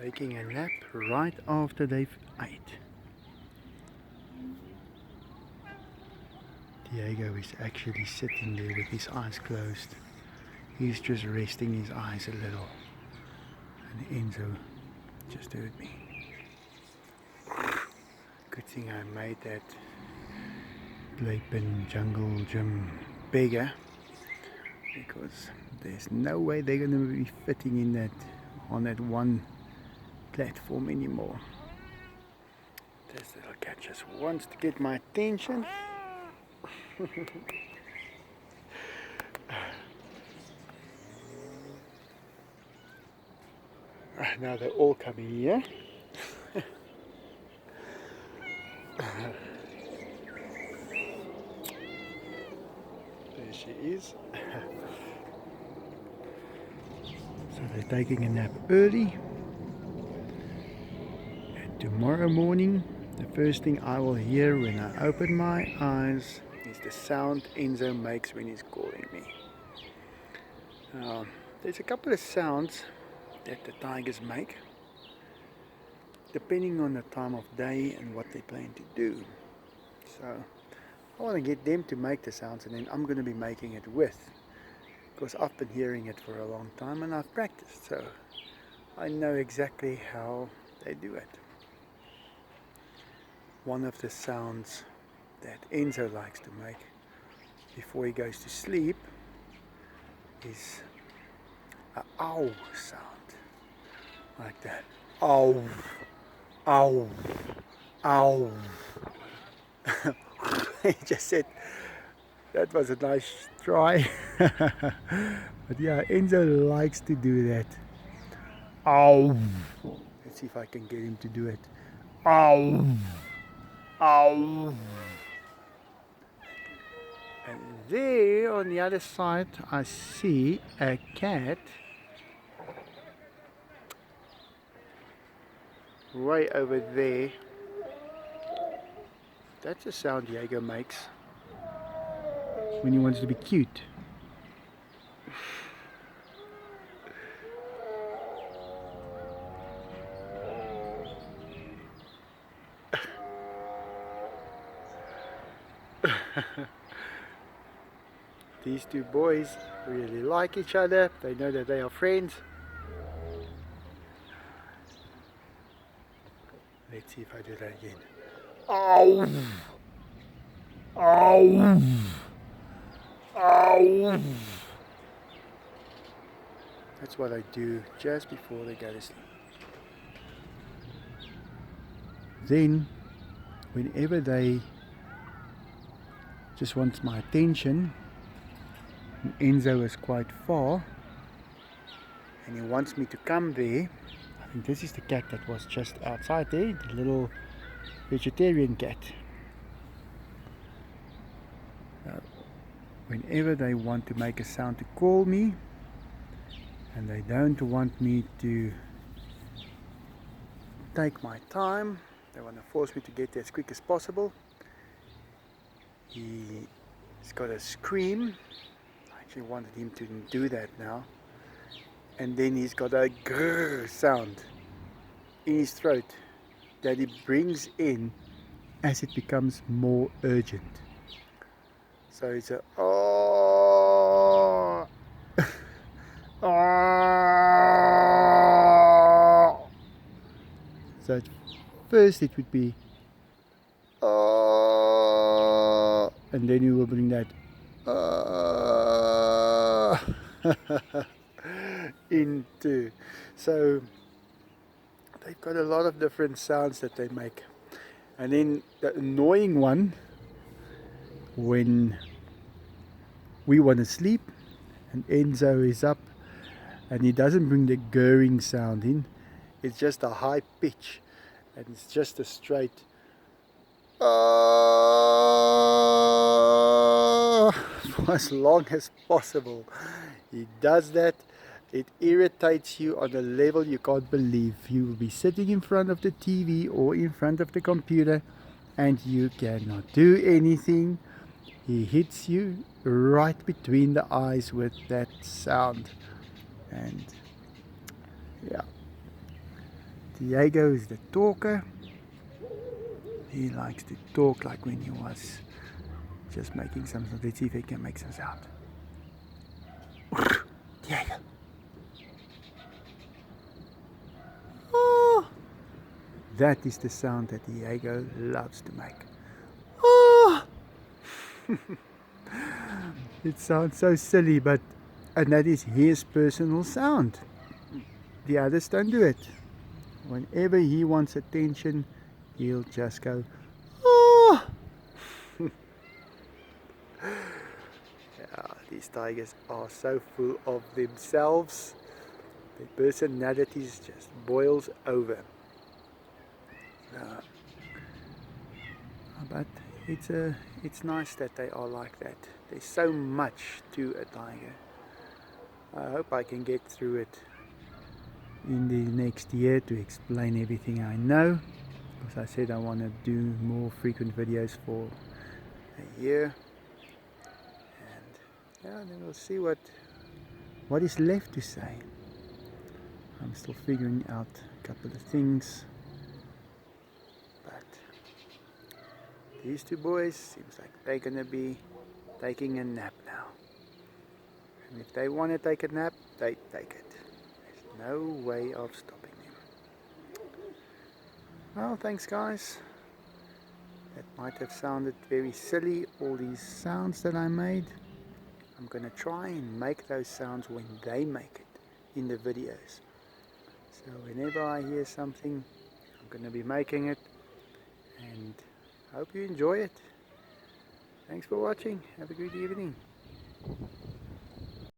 taking a nap right after they've ate. Diego is actually sitting there with his eyes closed. He's just resting his eyes a little. And Enzo just heard me. Good thing I made that Playpen Jungle Gym bigger, because there's no way they're going to be fitting in that on that one platform anymore. This little cat just wants to get my attention. Now they're all coming here. There she is. So they're taking a nap early. And tomorrow morning, the first thing I will hear when I open my eyes is the sound Enzo makes when he's calling me. There's a couple of sounds that the tigers make, depending on the time of day and what they plan to do. So I want to get them to make the sounds, and then I'm going to be making it with, because I've been hearing it for a long time and I've practiced, so I know exactly how they do it. One of the sounds that Enzo likes to make before he goes to sleep is a ow sound, like that. Ow, ow, ow. He just said that was a nice try. But yeah, Enzo likes to do that. Ow. Let's see if I can get him to do it. Ow. Ow. And there on the other side I see a cat way over there. That's the sound Diego makes when he wants to be cute. These two boys really like each other. They know that they are friends. Let's see if I do that again. Ow! Ow! Ow! That's what I do just before they go to sleep. Then, whenever they just want my attention, and Enzo is quite far and he wants me to come there. I think this is the cat that was just outside there, the little vegetarian cat. Whenever they want to make a sound to call me and they don't want me to take my time, they want to force me to get there as quick as possible, he's got a scream. I actually wanted him to do that now. And then he's got a grrr sound in his throat that he brings in as it becomes more urgent. So it's a oh, oh. So at first it would be oh, and then you will bring that into. So they've got a lot of different sounds that they make. And then the annoying one, when we want to sleep and Enzo is up and he doesn't bring the gurring sound in, it's just a high pitch and it's just a straight for as long as possible. He does that. It irritates you on a level you can't believe. You will be sitting in front of the TV or in front of the computer and you cannot do anything. He hits you right between the eyes with that sound. And yeah, Diego is the talker. He likes to talk like when he was just making some sound. Let's see if he can make some sound. Diego. Oh, that is the sound that Diego loves to make. Oh. It sounds so silly, and that is his personal sound. The others don't do it. Whenever he wants attention, he'll just go, oh. Yeah, these tigers are so full of themselves. Their personalities just boils over. But it's nice that they are like that. There's so much to a tiger. I hope I can get through it in the next year to explain everything I know. As I said, I want to do more frequent videos for a year. And yeah, then we'll see what is left to say. I'm still figuring out a couple of things. But these two boys seems like they're gonna be taking a nap now. And if they want to take a nap, they take it. There's no way of stopping them. Well, thanks guys. That might have sounded very silly, all these sounds that I made. I'm gonna try and make those sounds when they make it in the videos. So whenever I hear something, I'm gonna be making it, and I hope you enjoy it. Thanks for watching. Have a good evening.